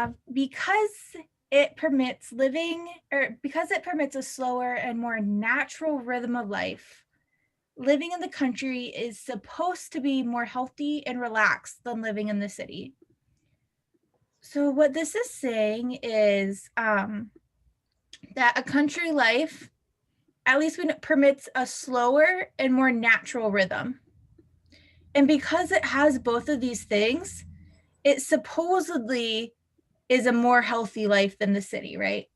have, because it permits a slower and more natural rhythm of life, living in the country is supposed to be more healthy and relaxed than living in the city. So what this is saying is that a country life, at least when it permits a slower and more natural rhythm. And because it has both of these things, it supposedly is a more healthy life than the city, right?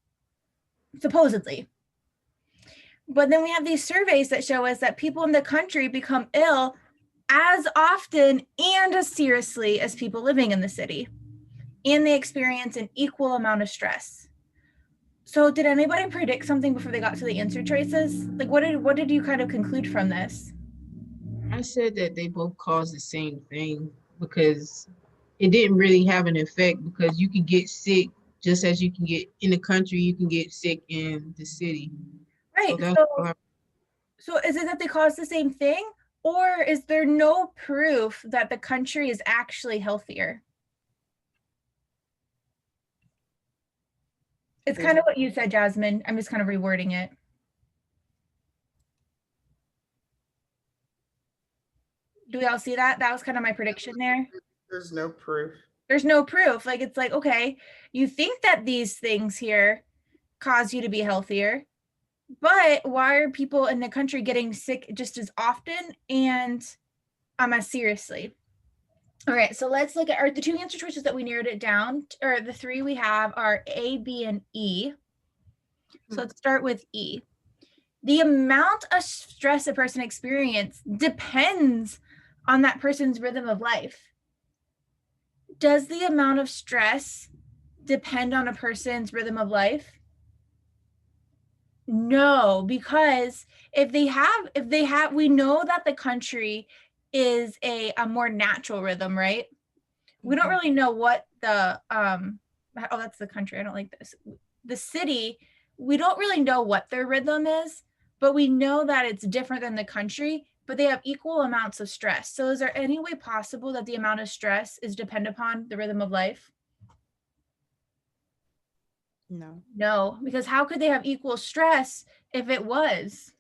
Supposedly. But then we have these surveys that show us that people in the country become ill as often and as seriously as people living in the city. And they experience an equal amount of stress. So did anybody predict something before they got to the answer choices? Like what did you kind of conclude from this? I said that they both cause the same thing because it didn't really have an effect because you can get sick just as you can get in the country, you can get sick in the city. So Right. that's why So is it that they cause the same thing? Or is there no proof that the country is actually healthier? It's kind of what you said, Jasmine. I'm just kind of rewording it. Do we all see that? That was kind of my prediction there. There's no proof. There's no proof. Like, it's like, okay, you think that these things here cause you to be healthier, but why are people in the country getting sick just as often and as seriously? All right, so let's look at the two answer choices that we narrowed it down, or the three we have are A, B, and E. So let's start with E. The amount of stress a person experiences depends on that person's rhythm of life. Does the amount of stress depend on a person's rhythm of life? No, because if they have, we know that the country is a more natural rhythm, right? We don't really know what the oh, that's the country. I don't like this. The city, we don't really know what their rhythm is, but we know that it's different than the country, but they have equal amounts of stress. So is there any way possible that the amount of stress is dependent upon the rhythm of life? No. No, because how could they have equal stress if it was?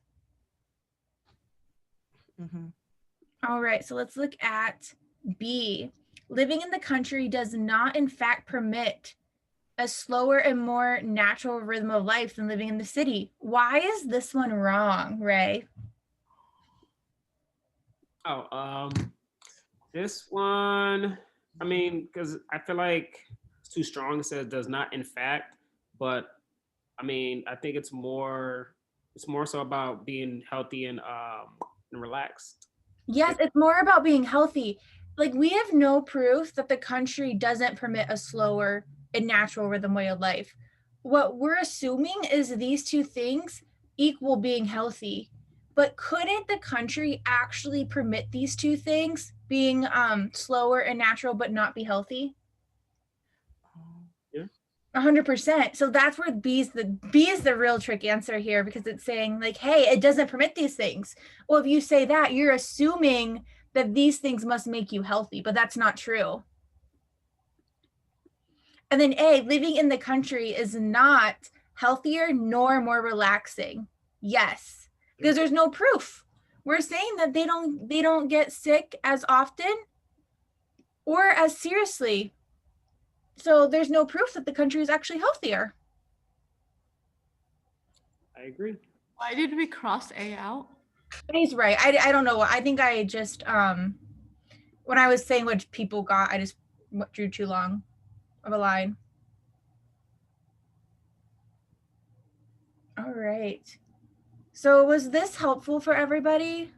All right, so let's look at B. Living in the country does not, in fact, permit a slower and more natural rhythm of life than living in the city. Why is this one wrong, Ray? Oh, this one, I mean, because I feel like it's too strong. It says does not, in fact, but I mean, I think it's more so about being healthy and relaxed. Yes, it's more about being healthy. Like, we have no proof that the country doesn't permit a slower and natural rhythm way of life. What we're assuming is these two things equal being healthy. But couldn't the country actually permit these two things, being slower and natural but not be healthy? Yeah. 100%. So that's where B is the real trick answer here, because it's saying like, hey, it doesn't permit these things. Well, if you say that, you're assuming that these things must make you healthy, but that's not true. And then A, living in the country is not healthier nor more relaxing. Yes, because there's no proof. We're saying that they don't get sick as often or as seriously. So there's no proof that the country is actually healthier. I agree. Why did we cross A out? He's right. I don't know. I think I just when I was saying what people got, I just drew too long of a line. All right. So was this helpful for everybody?